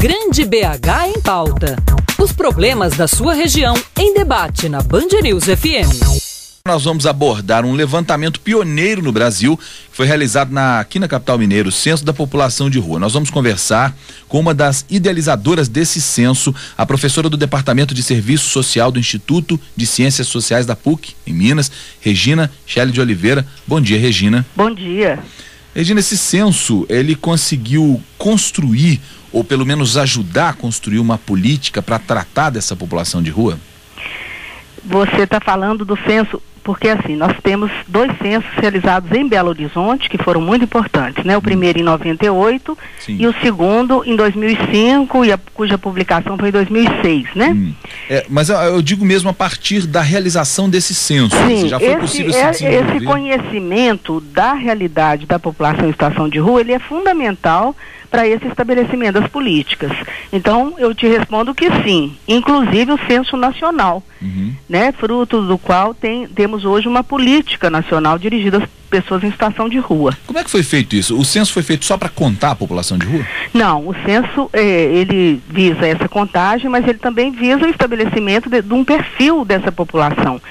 Grande BH em Pauta. Os problemas da sua região em debate na Band News FM. Nós vamos abordar um levantamento pioneiro no Brasil, que foi realizado aqui na capital mineira, o Censo da População de Rua. Nós vamos conversar com uma das idealizadoras desse censo, a professora do Departamento de Serviço Social do Instituto de Ciências Sociais da PUC, em Minas, Regina Chelle de Oliveira. Bom dia, Regina. Bom dia. Regina, esse censo, ele conseguiu construir, ou pelo menos ajudar a construir uma política para tratar dessa população de rua? Você está falando do censo, porque assim, nós temos 2 censos realizados em Belo Horizonte, que foram muito importantes, né? O primeiro em 98 Sim. E o segundo em 2005, cuja publicação foi em 2006, né? Mas eu digo mesmo a partir da realização desse censo. Sim, já foi possível se desenvolver? Esse conhecimento da realidade da população em situação de rua, ele é fundamental para esse estabelecimento das políticas. Então, eu te respondo que sim, inclusive o Censo Nacional, né, fruto do qual temos hoje uma política nacional dirigida às pessoas em situação de rua. Como é que foi feito isso? O censo foi feito só para contar a população de rua? Não, o censo, ele visa essa contagem, mas ele também visa o estabelecimento de um perfil dessa população.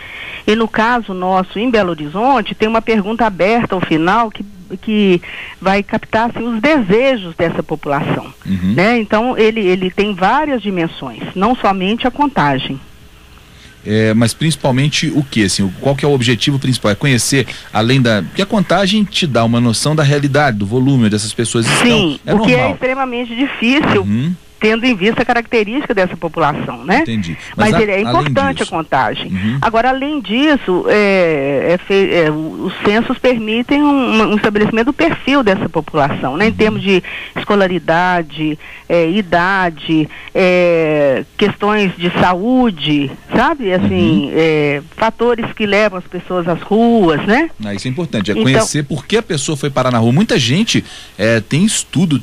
E no caso nosso, em Belo Horizonte, tem uma pergunta aberta ao final que vai captar assim, os desejos dessa população, né? Então ele tem várias dimensões, não somente a contagem. Mas principalmente o que? Assim, qual que é o objetivo principal? É conhecer, além da... Porque a contagem te dá uma noção da realidade, do volume dessas pessoas. Sim, então, o que normal. é extremamente difícil, tendo em vista a característica dessa população, né? Entendi. Mas ele é importante a contagem. Agora, além disso, os censos permitem um estabelecimento do perfil dessa população, né? Em termos de escolaridade, idade, questões de saúde, sabe? Assim, fatores que levam as pessoas às ruas, né? Isso é importante, conhecer por que a pessoa foi parar na rua. Muita gente tem estudo,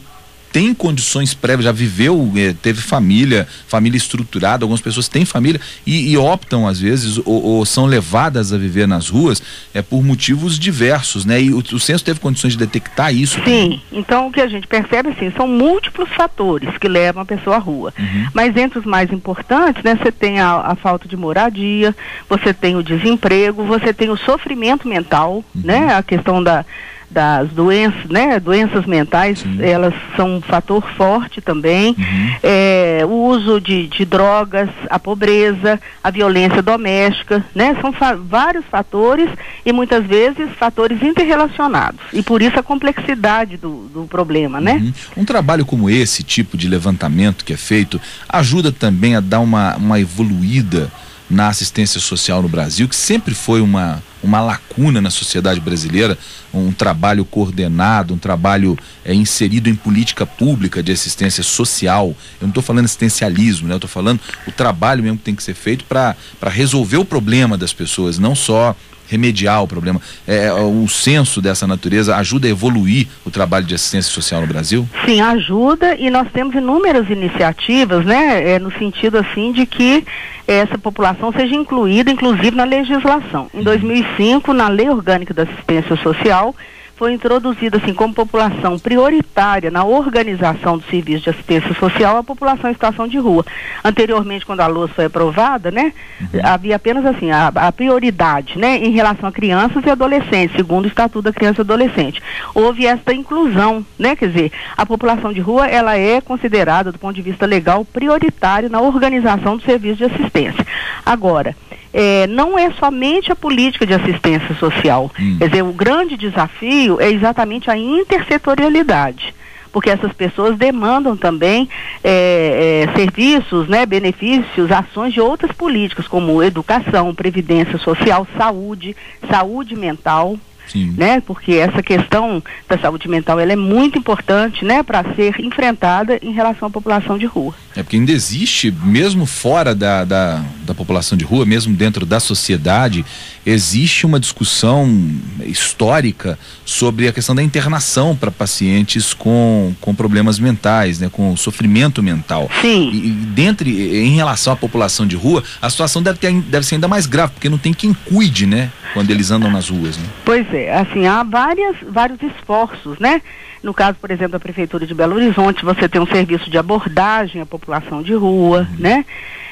tem condições prévias, já viveu, teve família estruturada, algumas pessoas têm família e optam às vezes ou são levadas a viver nas ruas por motivos diversos, né? E o censo teve condições de detectar isso? Sim, também. Então o que a gente percebe assim, são múltiplos fatores que levam a pessoa à rua, mas entre os mais importantes, né, você tem a falta de moradia, você tem o desemprego, você tem o sofrimento mental, né? A questão das doenças, né? Doenças mentais, elas são um fator forte também. O uso de drogas, a pobreza, a violência doméstica, né? São vários fatores e muitas vezes fatores interrelacionados. E por isso a complexidade do problema, né? Um trabalho como esse tipo de levantamento que é feito ajuda também a dar uma evoluída na assistência social no Brasil, que sempre foi uma lacuna na sociedade brasileira, um trabalho coordenado, um trabalho inserido em política pública de assistência social. Eu não estou falando assistencialismo, né? Eu estou falando o trabalho mesmo que tem que ser feito para resolver o problema das pessoas, não só remediar o problema. O censo dessa natureza ajuda a evoluir o trabalho de assistência social no Brasil? Sim, ajuda, e nós temos inúmeras iniciativas, né, no sentido assim de que essa população seja incluída, inclusive na legislação. Em 2005, na Lei Orgânica da Assistência Social, foi introduzida assim como população prioritária na organização do serviço de assistência social a população em situação de rua. Anteriormente, quando a LOAS foi aprovada, né, havia apenas assim a prioridade, né, em relação a crianças e adolescentes, segundo o Estatuto da Criança e Adolescente. Houve esta inclusão, né, quer dizer, a população de rua, ela é considerada do ponto de vista legal prioritária na organização do serviço de assistência. Agora, não é somente a política de assistência social. Quer dizer, o grande desafio é exatamente a intersetorialidade, porque essas pessoas demandam também serviços, né, benefícios, ações de outras políticas, como educação, previdência social, saúde mental. Né? Porque essa questão da saúde mental, ela é muito importante, né, para ser enfrentada em relação à população de rua. Porque ainda existe, mesmo fora da população de rua, mesmo dentro da sociedade, existe uma discussão histórica sobre a questão da internação para pacientes com problemas mentais, né, com sofrimento mental. Sim. E em relação à população de rua, a situação deve ser ainda mais grave, porque não tem quem cuide, né, quando eles andam nas ruas, né? Pois é, assim, há vários esforços, né? No caso, por exemplo, da Prefeitura de Belo Horizonte, você tem um serviço de abordagem à população de rua, né?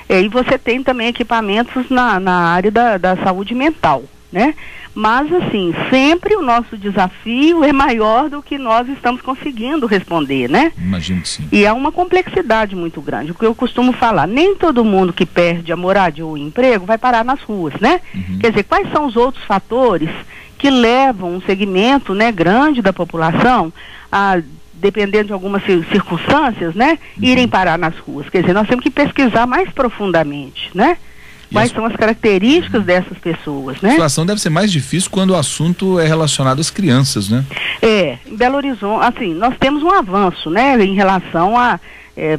E você tem também equipamentos na área da saúde mental, né? Mas, assim, sempre o nosso desafio é maior do que nós estamos conseguindo responder, né? Imagino que sim. E há uma complexidade muito grande. O que eu costumo falar, nem todo mundo que perde a moradia ou o emprego vai parar nas ruas, né? Quer dizer, quais são os outros fatores que levam um segmento, né, grande da população a, dependendo de algumas circunstâncias, né, irem parar nas ruas? Quer dizer, nós temos que pesquisar mais profundamente, né? Quais são as características dessas pessoas, né? A situação deve ser mais difícil quando o assunto é relacionado às crianças, né? Em Belo Horizonte, assim, nós temos um avanço, né, em relação a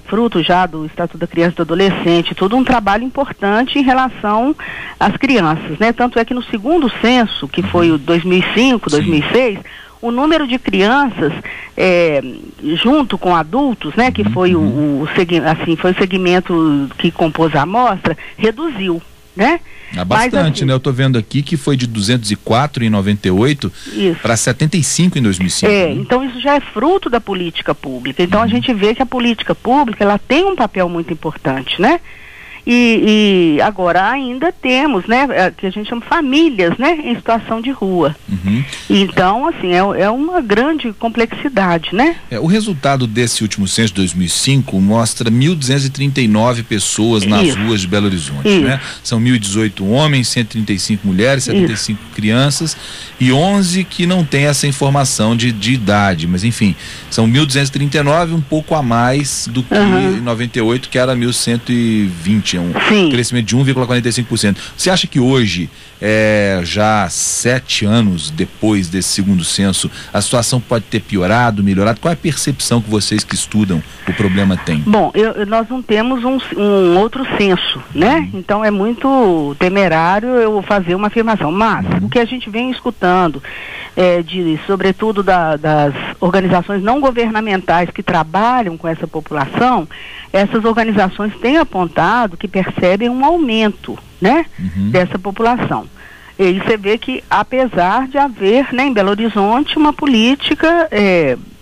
fruto já do Estatuto da Criança e do Adolescente, todo um trabalho importante em relação às crianças, né? Tanto é que no segundo censo, que foi o 2005, 2006, o número de crianças junto com adultos, né, que foi foi o segmento que compôs a amostra, reduziu, né? Bastante, mas, assim, né? Eu tô vendo aqui que foi de 204 em 98 para 75 em 2005. Né? Então isso já é fruto da política pública. Então a gente vê que a política pública, ela tem um papel muito importante, né? E agora ainda temos, né, que a gente chama famílias, né, em situação de rua. Então, assim, é uma grande complexidade, né? O resultado desse último censo de 2005 mostra 1.239 pessoas nas ruas de Belo Horizonte, né? São 1.018 homens, 135 mulheres, 75 crianças e 11 que não tem essa informação de idade, mas enfim, são 1.239, um pouco a mais do que em 98, que era 1.120. Um crescimento de 1,45%. Você acha que hoje, já 7 anos depois desse segundo censo, a situação pode ter piorado, melhorado? Qual é a percepção que vocês que estudam o problema têm? Bom, nós não temos um outro censo, né? Então é muito temerário eu fazer uma afirmação, mas o que a gente vem escutando, sobretudo das organizações não governamentais que trabalham com essa população, essas organizações têm apontado que percebem um aumento, né, dessa população. E você vê que, apesar de haver, né, em Belo Horizonte, uma política,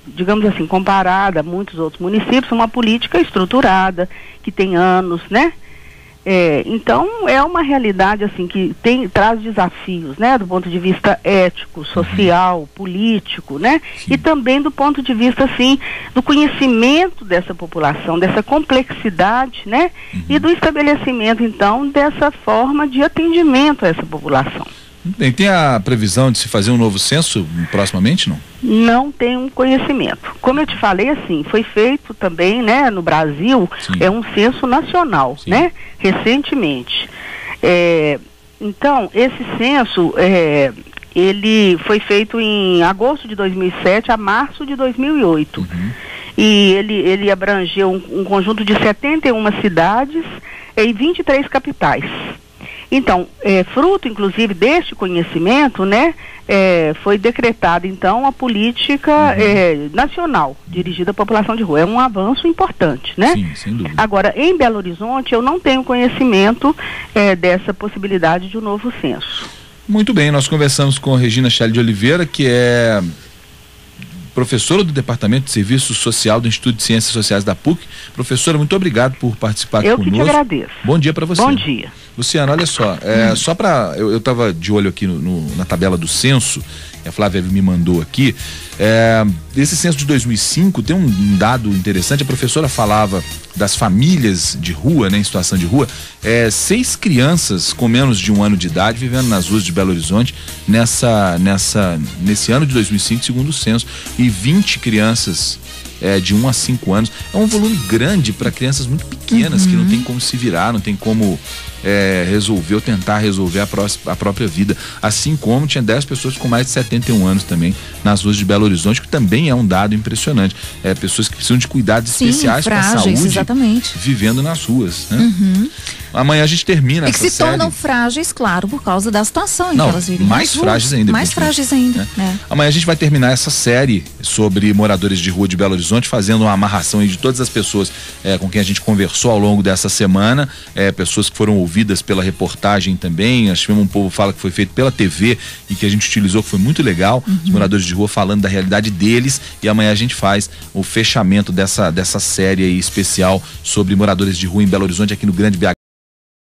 digamos assim, comparada a muitos outros municípios, uma política estruturada, que tem anos, né? Então é uma realidade assim que traz desafios, né, do ponto de vista ético, social, político, né, e também do ponto de vista assim do conhecimento dessa população, dessa complexidade, né, e do estabelecimento então dessa forma de atendimento a essa população. Bem, tem a previsão de se fazer um novo censo proximamente, não? Não tenho conhecimento. Como eu te falei, assim, foi feito também, né, no Brasil, um censo nacional, né, recentemente. Então, esse censo, ele foi feito em agosto de 2007 a março de 2008. E ele abrangeu um conjunto de 71 cidades e 23 capitais. Então, fruto, inclusive, deste conhecimento, né, foi decretada, então, a política nacional dirigida à população de rua. É um avanço importante, né? Sim, sem dúvida. Agora, em Belo Horizonte, eu não tenho conhecimento dessa possibilidade de um novo censo. Muito bem, nós conversamos com Regina Challe de Oliveira, que é professora do Departamento de Serviço Social do Instituto de Ciências Sociais da PUC. Professora, muito obrigado por participar aqui conosco. Eu que te agradeço. Bom dia para você. Bom dia. Luciana, olha só, só para eu estava de olho aqui na tabela do censo, a Flávia me mandou aqui, esse censo de 2005 tem um dado interessante. A professora falava das famílias de rua, né, em situação de rua, 6 crianças com menos de 1 ano de idade vivendo nas ruas de Belo Horizonte nesse ano de 2005, segundo o censo, e 20 crianças de 1 a 5 anos. É um volume grande para crianças muito pequenas que não tem como se virar, não tem como resolveu tentar resolver a própria vida, assim como tinha 10 pessoas com mais de 71 anos também nas ruas de Belo Horizonte, que também é um dado impressionante. Pessoas que precisam de cuidados especiais para a saúde, exatamente, vivendo nas ruas, né? Amanhã a gente termina essa série. E que se tornam frágeis, claro, por causa da situação em que elas vivem. Mais frágeis ainda. Mais frágeis ainda. Amanhã a gente vai terminar essa série sobre moradores de rua de Belo Horizonte, fazendo uma amarração aí de todas as pessoas com quem a gente conversou ao longo dessa semana, pessoas que foram ouvidas pela reportagem também. Acho que um povo fala que foi feito pela TV e que a gente utilizou, que foi muito legal. Os moradores de rua falando da realidade deles, e amanhã a gente faz o fechamento dessa série aí especial sobre moradores de rua em Belo Horizonte, aqui no Grande BH